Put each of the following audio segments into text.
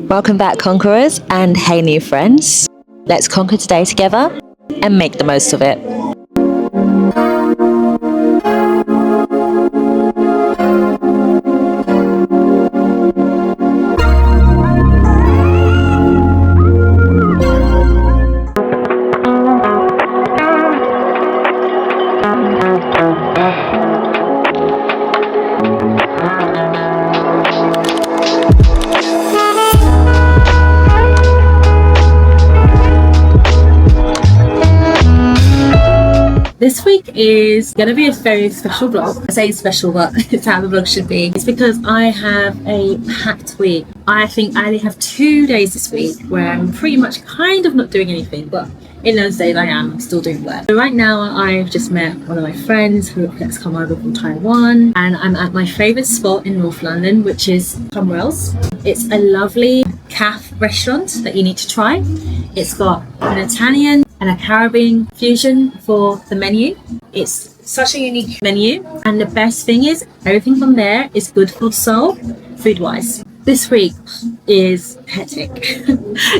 Welcome back, Conquerors, and hey, new friends. Let's conquer today together and make the most of it. This week is going to be a very special vlog. I say special, but it's how the vlog should be. It's because I have a packed week. I think I only have 2 days this week where I'm pretty much kind of not doing anything, but in those days I am still doing work. So right now I've just met one of my friends who has come over from Taiwan, and I'm at my favourite spot in North London, which is Comewell's. It's a lovely cafe restaurant that you need to try. It's got an Italian and a Caribbean fusion for the menu. It's such a unique menu, and the best thing is everything from there is good for the soul, food wise. This week is hectic.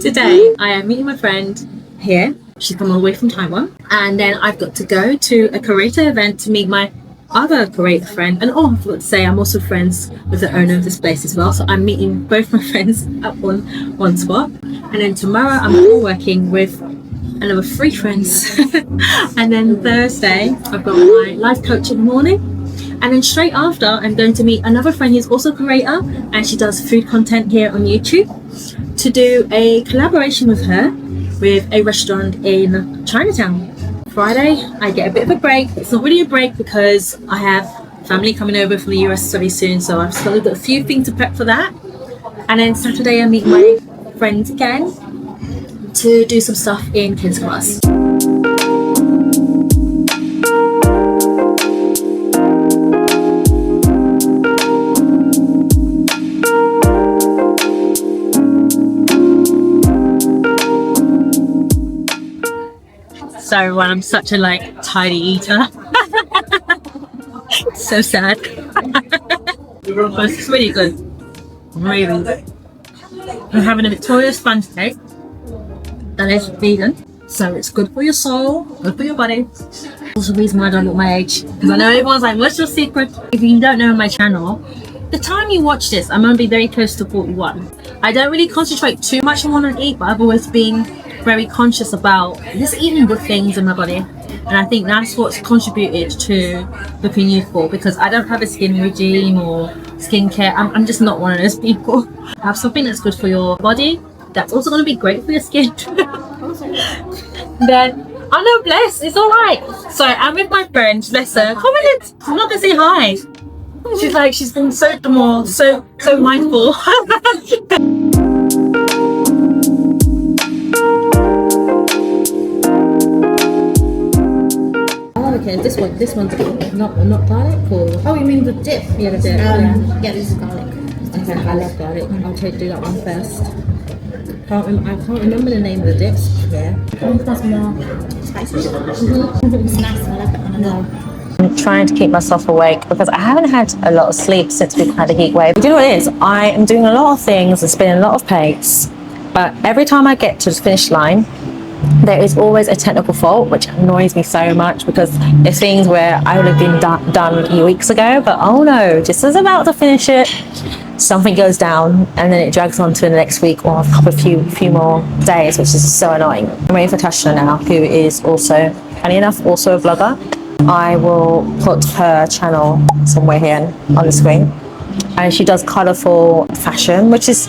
Today I am meeting my friend here. She's come all the way from Taiwan, and then I've got to go to a curator event to meet my other curator friend. And I forgot to say, I'm also friends with the owner of this place as well, so I'm meeting both my friends at one spot. And then tomorrow I'm working with another 3 friends. And then Thursday I've got my life coach in the morning, and then straight after I'm going to meet another friend who's also a curator, and she does food content here on YouTube, to do a collaboration with her with a restaurant in Chinatown. Friday I get a bit of a break. It's not really a break because I have family coming over from the US very soon, so I've still got a few things to prep for that. And then Saturday I meet my friends again to do some stuff in King's Cross. So everyone, I'm such a tidy eater. So sad. But it's really good. Really good. I'm having a Victoria sponge cake that is vegan, so it's good for your soul, good for your body. Also the reason why I don't look my age, because I know everyone's like, what's your secret? If you don't know my channel, the time you watch this, I'm going to be very close to 41. I don't really concentrate too much on what I eat, but I've always been very conscious about just eating good things in my body, and I think that's what's contributed to looking youthful, because I don't have a skin regime or skincare. I'm just not one of those people. Have something that's good for your body, that's also going to be great for your skin. Then I'm not blessed, it's alright. So I'm with my friend, bless her. Come in, I'm not going to say hi. She's been so mindful. Okay, this one's not garlic, or? Oh, you mean the dip? Yeah, the dip. Yeah, this is garlic. Okay, I love garlic. I'll do that one first. I can't remember the name of the dips. Yeah. That's more spicy. It's nice. I like that one. No. I'm trying to keep myself awake because I haven't had a lot of sleep since we've had a heat wave. You know what it is? I am doing a lot of things and spinning a lot of plates, but every time I get to the finish line, there is always a technical fault, which annoys me so much, because there's things where I would have been done a few weeks ago, but oh no, just as about to finish it, something goes down, and then it drags on to the next week or a few more days, which is so annoying. I'm waiting for Tashna now, who is also, funny enough, also a vlogger. I will put her channel somewhere here on the screen. And she does colourful fashion, which is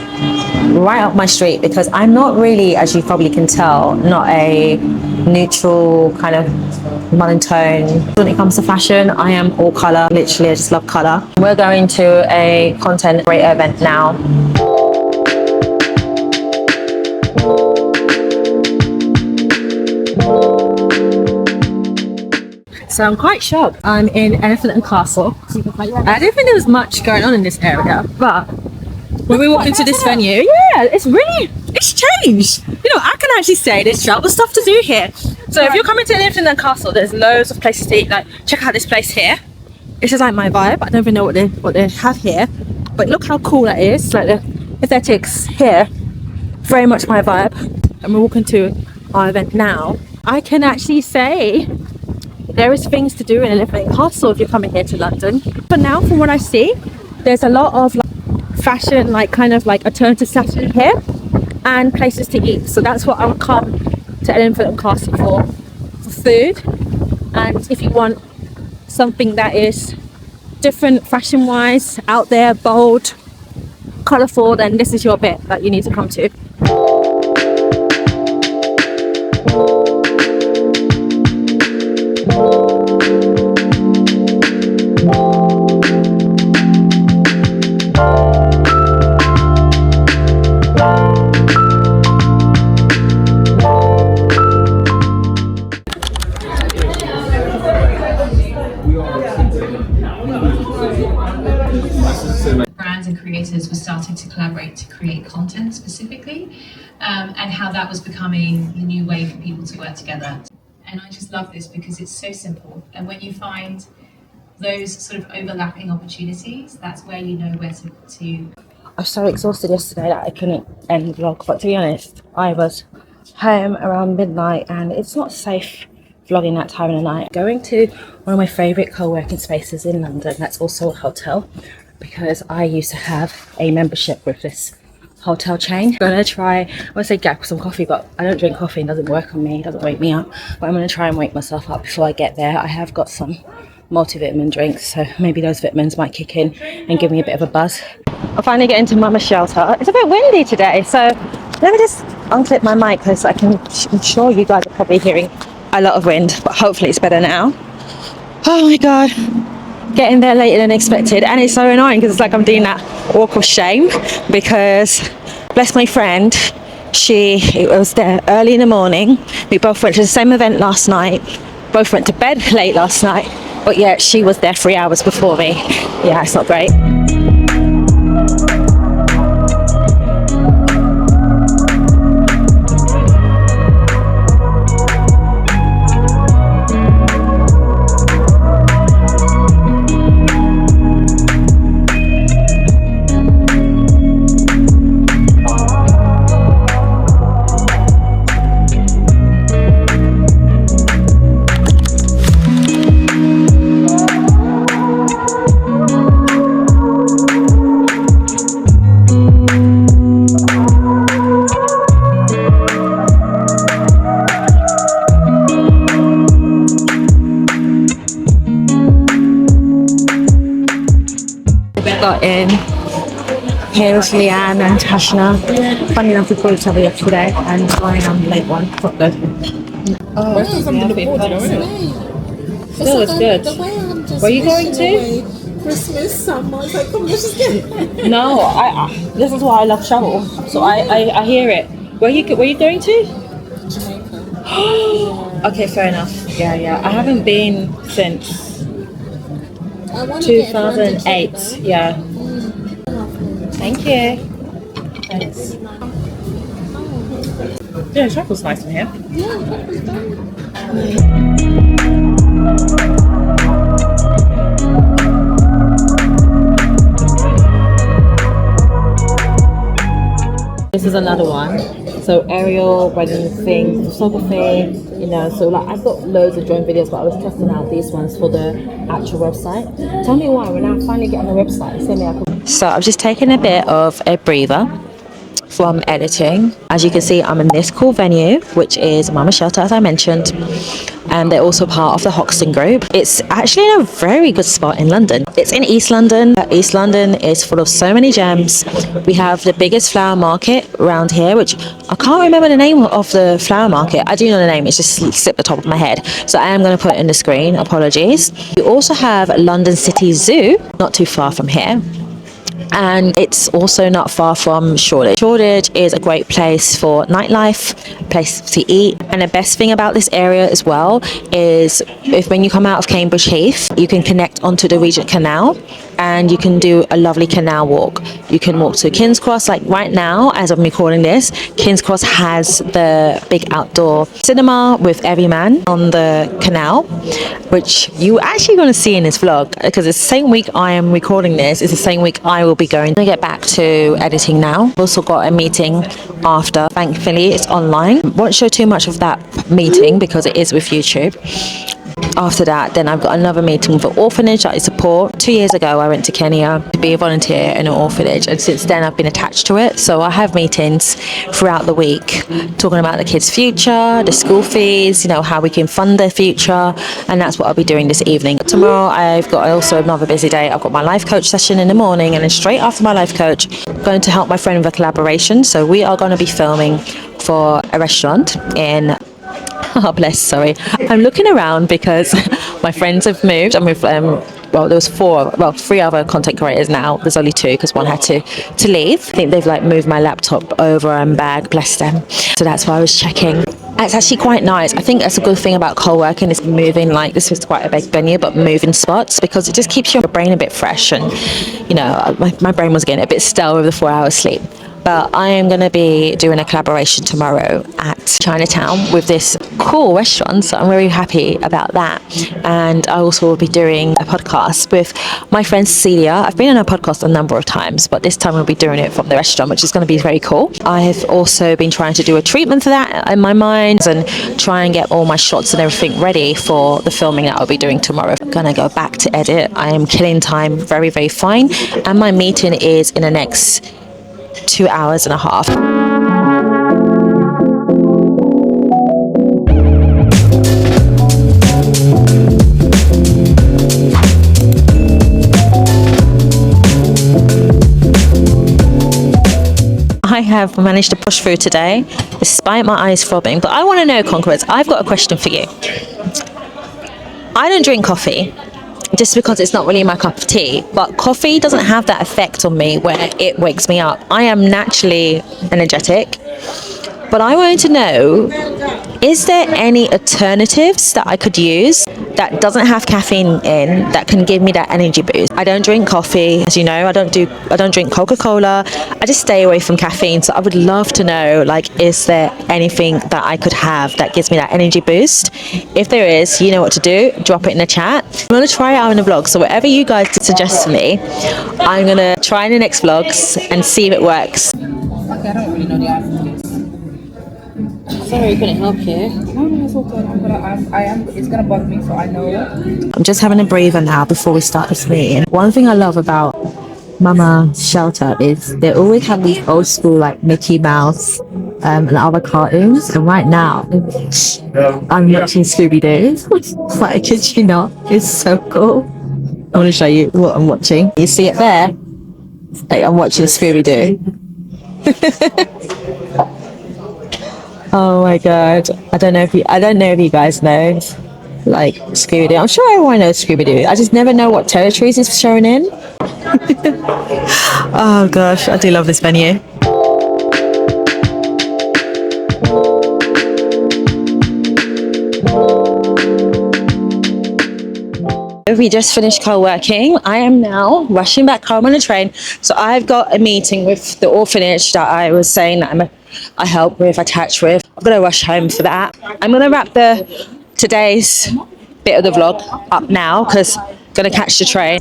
right up my street, because I'm not really, as you probably can tell, not a neutral kind of monotone. When it comes to fashion, I am all colour. Literally, I just love colour. We're going to a content creator event now. So I'm quite shocked. I'm in Elephant and Castle. I didn't think there was much going on in this area, but when we walked into this venue, yeah, it's changed. You know, I can actually say there's travel stuff to do here. So if you're coming to Elephant and Castle, there's loads of places to eat. Like, check out this place here. It's just like my vibe. I don't even know what they have here, but look how cool that is. Like the aesthetics here very much my vibe. And we're walking to our event now. I can actually say there is things to do in Elephant Castle if you're coming here to London. But now, from what I see, there's a lot of like fashion, like kind of like alternative stuff here, and places to eat. So that's what I'll come to Elephant Castle for food. And if you want something that is different fashion wise, out there, bold, colourful, then this is your bit that you need to come to. Brands and creators were starting to collaborate to create content specifically, and how that was becoming the new way for people to work together. And I just love this because it's so simple. And when you find those sort of overlapping opportunities, that's where you know where to I was so exhausted yesterday that I couldn't end the vlog, but to be honest, I was home around midnight and it's not safe vlogging that time of the night. Going to one of my favourite co-working spaces in London, that's also a hotel, because I used to have a membership with this hotel chain. I'm gonna try, I want to say get some coffee, but I don't drink coffee, it doesn't work on me, it doesn't wake me up. But I'm gonna try and wake myself up before I get there. I have got some multivitamin drinks, so maybe those vitamins might kick in and give me a bit of a buzz. I'll finally get into Mama's shelter. It's a bit windy today, so let me just unclip my mic so I can, I'm sure you guys are probably hearing a lot of wind, but hopefully it's better now. Oh my god, getting there later than expected, and it's so annoying because it's like I'm doing that walk of shame, because bless my friend, she was there early in the morning. We both went to the same event last night, both went to bed late last night, but yet she was there 3 hours before me. Yeah, it's not great. Got in. Here's Leanne and Tashna. Funny enough, we called each other yesterday, and I am the late one. Not good. Oh, yeah, still, it's good. Where are you going to? Christmas, summer. It's like, come on, let's just get it. No, this is why I love travel. So I hear it. Where are you going to? Jamaica. Okay, fair enough. Yeah. I haven't been since I want 2008. Yeah. Thank you. Thanks. Yeah, travel's nice from here. Yeah, that was done. This is another one. So aerial, wedding things, photography, you know, so like I've got loads of drone videos, but I was testing out these ones for the actual website. Tell me why, when I finally get on the website, send me a... So I've just taken a bit of a breather from editing. As you can see, I'm in this cool venue, which is Mama Shelter, as I mentioned, and they're also part of the Hoxton group. It's actually in a very good spot in London. It's in East London. East London is full of so many gems. We have the biggest flower market around here, which I can't remember the name of the flower market. I do know the name, it's just slipped the top of my head, so I am going to put it in the screen, apologies. You also have London City Zoo, not too far from here, and it's also not far from Shoreditch. Shoreditch is a great place for nightlife, a place to eat, and the best thing about this area as well is when you come out of Cambridge Heath, you can connect onto the Regent Canal, and you can do a lovely canal walk. You can walk to King's Cross. Like right now, as I'm recording this, King's Cross has the big outdoor cinema with Everyman on the canal, which you actually going to see in this vlog, because it's the same week I am recording this, it's the same week I will be going to get back to editing now. I've also got a meeting after. Thankfully, it's online. Won't show too much of that meeting because it is with YouTube. After that, then I've got another meeting with an orphanage that I support. 2 years ago, I went to Kenya to be a volunteer in an orphanage, and since then I've been attached to it. So I have meetings throughout the week talking about the kids' future, the school fees, you know, how we can fund their future, and that's what I'll be doing this evening. Tomorrow, I've got also another busy day. I've got my life coach session in the morning, and then straight after my life coach, I'm going to help my friend with a collaboration. So we are going to be filming for a restaurant in oh bless, sorry. I'm looking around because my friends have moved. I'm with well, there was three other content creators now. There's only two because one had to leave. I think they've like moved my laptop over and bag, bless them. So that's why I was checking. It's actually quite nice. I think that's a good thing about co-working is moving, like this is quite a big venue, but moving spots, because it just keeps your brain a bit fresh. And you know, my brain was getting a bit stale with the 4 hours sleep. But I am going to be doing a collaboration tomorrow at Chinatown with this cool restaurant, so I'm very happy about that. And I also will be doing a podcast with my friend Cecilia. I've been on her podcast a number of times, but this time we'll be doing it from the restaurant, which is going to be very cool. I have also been trying to do a treatment for that in my mind and try and get all my shots and everything ready for the filming that I'll be doing tomorrow. I'm going to go back to edit. I am killing time very, very fine. And my meeting is in the next 2 hours and a half. I have managed to push through today despite my eyes throbbing. But I want to know, Conquerors, I've got a question for you. I don't drink coffee just because it's not really my cup of tea, but coffee doesn't have that effect on me where it wakes me up. I am naturally energetic, but I wanted to know, is there any alternatives that I could use that doesn't have caffeine in that can give me that energy boost? I don't drink coffee, as you know. I don't drink Coca-Cola. I just stay away from caffeine. So I would love to know, like, is there anything that I could have that gives me that energy boost? If there is, you know what to do. Drop it in the chat. I'm going to try it out in the vlog. So whatever you guys suggest to me, I'm going to try in the next vlogs and see if it works. Okay, I don't really know the answer to this. Sorry, couldn't help you. No, it's all good. It's gonna bug me, so I know. I'm just having a breather now before we start this meeting. One thing I love about Mama Shelter is they always have these old school like Mickey Mouse and other cartoons. And right now, I'm watching Scooby-Doo. Like, I kid you not, it's so cool. I want to show you what I'm watching. You see it there? Like, I'm watching Scooby-Doo. Oh my god! I don't know if you guys know, like, Scooby-Doo. I'm sure everyone knows Scooby-Doo. I just never know what territories it's shown in. Oh gosh, I do love this venue. We just finished co-working. I am now rushing back home on the train. So I've got a meeting with the orphanage that I was saying that I help with, attach with. I'm gonna rush home for that. I'm gonna wrap today's bit of the vlog up now because I'm gonna catch the train.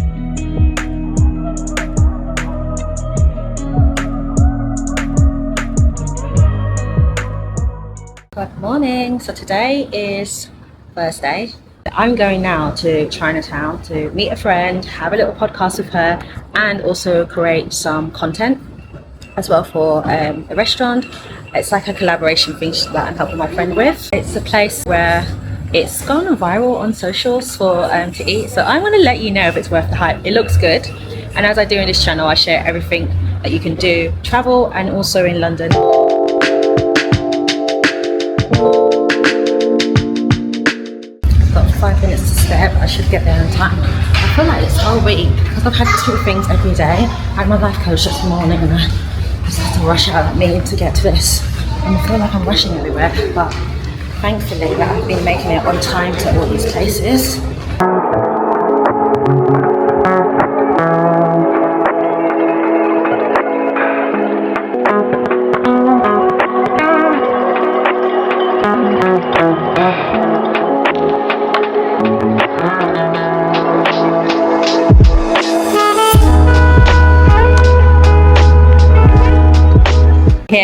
Good morning. So today is Thursday. I'm going now to Chinatown to meet a friend, have a little podcast with her, and also create some content as well for a restaurant. It's like a collaboration thing that I'm helping my friend with. It's a place where it's gone viral on socials for to eat. So I'm going to let you know if it's worth the hype. It looks good. And as I do in this channel, I share everything that you can do, travel and also in London. Got 5 minutes to spare, but I should get there on time. I feel like this whole week, because I've had 2 things every day. I had my life coach this morning and I just had to rush out at me to get to this. And I feel like I'm rushing everywhere, but thankfully I've been making it on time to all these places.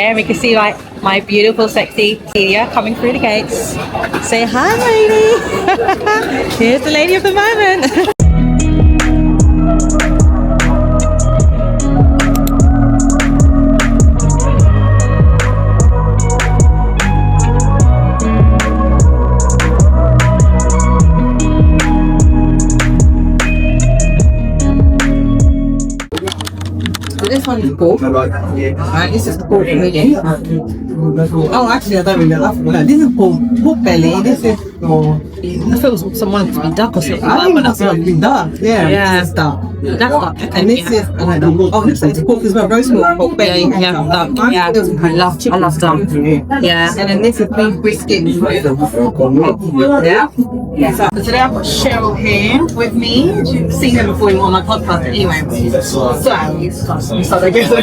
here. We can see like my beautiful, sexy Celia coming through the gates. Say hi, lady. Here's the lady of the moment. This one is pork. Right, this is the pork belly. Oh, actually, I don't really love it. This is pork belly. This is for. I feel someone to be duck or something. I think that's what we duck. Yeah, this is duck. Duck. And this is this is pork as well. Roast pork belly. Yeah, duck. Yeah, I love duck. Yeah. And then this is beef brisket. Yeah. So today I've got Cheryl here with me. You've seen her before on my podcast anyway. So I guess I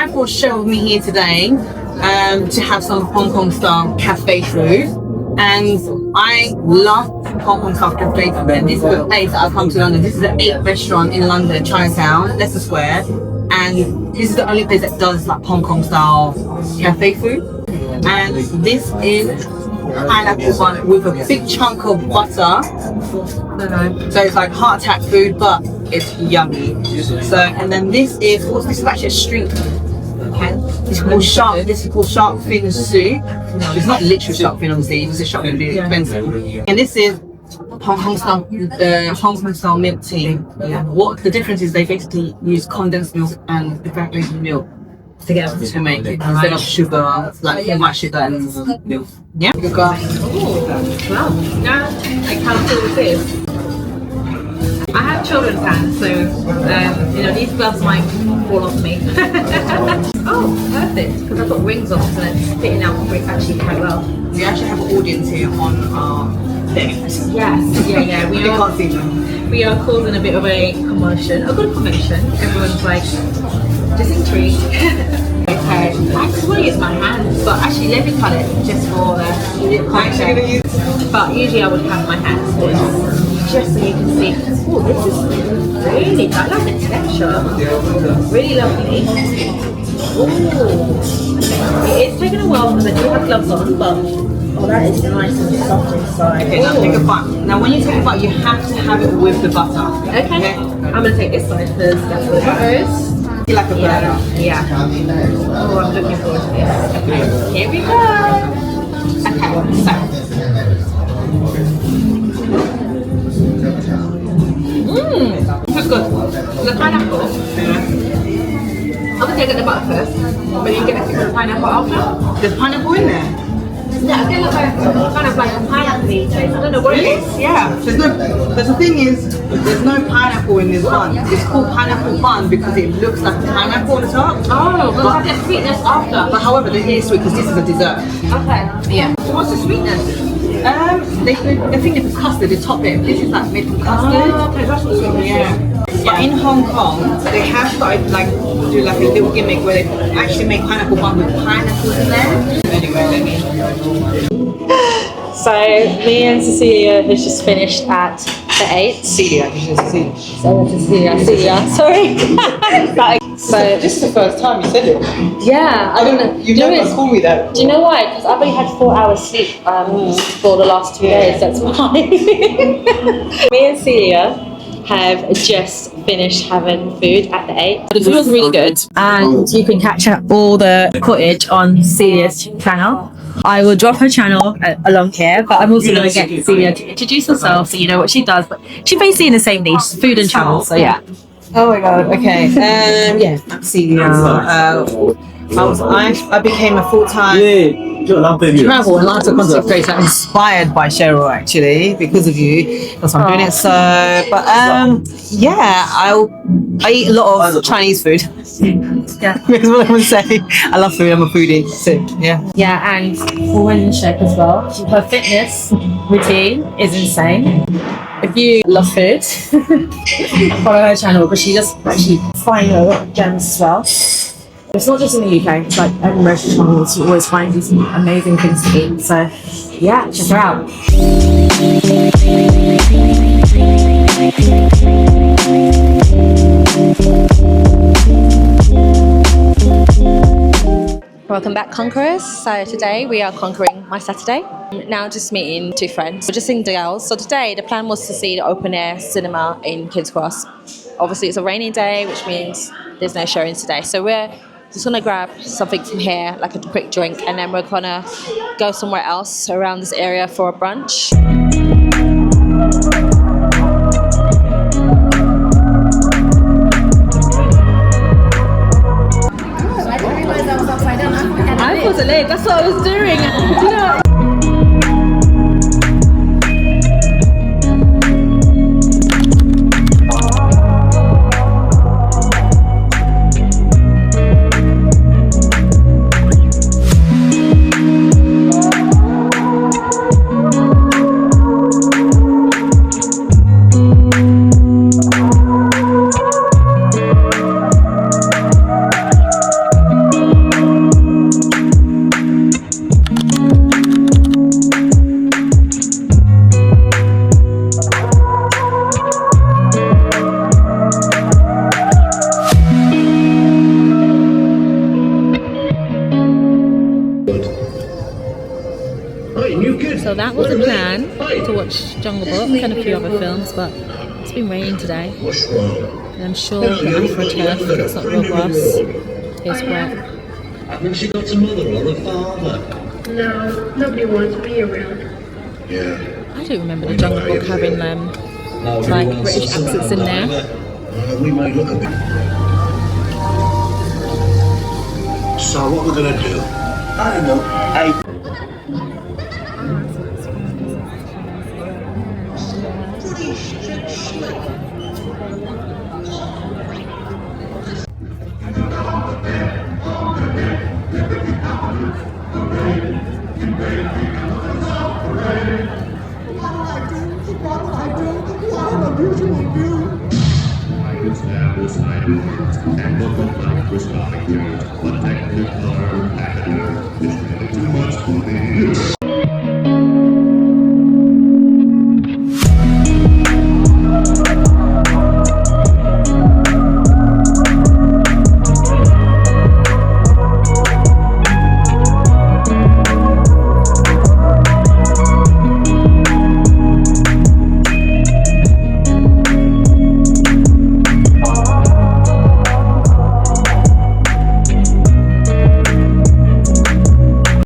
brought Cheryl with me here today to have some Hong Kong style cafe food. And I love Hong Kong style cafe food. And this is the place that I've come to London. This is the 8th restaurant in London, Chinatown, Leicester Square. And this is the only place that does like Hong Kong style cafe food. And this is pineapple bun with a big chunk of butter. So it's like heart attack food, but it's yummy. So, and then this is actually a street. Okay, this is called shark fin soup. It's not literally shark fin, obviously. It's a shark fin, really expensive. And this is Hong Kong style milk tea. Yeah. What the difference is, they basically use condensed milk and evaporated milk together to make it instead of sugar, like white sugar and milk. Yeah. Ooh, wow. Now I can't feel the taste. I have children's hands, so these gloves might fall off me. Oh, perfect! Because I've got rings on, so it's fitting out actually quite well. We actually have an audience here on our Yes, yeah. We are causing a bit of a commotion, a good commotion. Everyone's like just intrigued. Okay, actually it's my hands, but actually let me cut it just for the content. But usually I would have my hands just so you can see. Oh, this is really, I love the texture. Really lovely. Oh, it's taken a while because I do have gloves on, but that is nice and soft inside. Okay, now take a bite. Now when you take a bite, you have to have it with the butter. Okay. I'm gonna take this side because that's where the butter is. Like a burger. Yeah. Oh, I'm looking forward to this. Here we go. Okay, so. That's good. The pineapple. I'm gonna take the butter first, but you get the pineapple after. There's pineapple in there. Yeah, I feel like kind of like a pineapple taste. I don't know what it is. Yeah. But the thing is, there's no pineapple in this bun. It's called pineapple bun because it looks like a pineapple on the top. Oh, but there's sweetness after. But however, there is sweet because this is a dessert. Okay. Yeah. So what's the sweetness? They think it's custard. The top bit. This is like made from custard. Oh, okay, that's what's sweetness. Yeah. But in Hong Kong, they have started like do like a little gimmick where they actually make pineapple bun with pineapples in there. Anyway, let me. So me and Cecilia has just finished at the 8. Celia. Celia. Sorry. So This is the first time you said it. yeah, I don't know. You never called me that. Do you know why? Because I've only had 4 hours sleep for the last 2 days. That's why. Me and Celia have just finished having food at the 8. The food was really good, and you can catch up all the footage on Celia's channel. I will drop her channel along here, but I'm also going to get Celia to introduce herself so you know what she does. But she's basically in the same niche, food and travel. So yeah. Oh my god. Okay. Yeah. I'm Celia. I became a full-time travel and lifestyle content creator inspired by Cheryl actually because of you. That's why I'm doing it. So, but yeah, I eat a lot of Chinese food. Yeah. Because what I would say, I love food. I'm a foodie. So yeah. Yeah, and woman in shape as well. Her fitness routine is insane. If you love food, follow her channel because she does actually find a lot of gems as well. It's not just in the UK, it's like every restaurant you always find these amazing things to eat. So yeah, check her out. Welcome back, Conquerors. So today we are conquering my Saturday. Now just meeting two friends. We're just seeing the girls. So today the plan was to see the open air cinema in King's Cross. Obviously it's a rainy day, which means there's no showings today. So we're just gonna grab something from here, like a quick drink, and then we're gonna go somewhere else around this area for a brunch. I wasn't late, that's what I was doing. Do you know? So that was the plan, to watch Jungle Book and a few other films, but it's been raining today. And I'm sure the AfroTurf, it's not real grass, is wet. Haven't she got a mother or a father? No, nobody wants me around. Yeah. I do remember the Jungle Book having like British accents in there. We might look a bit. So what we're gonna do? I don't know. And look at that was not a but technical actor. It's really too much for me.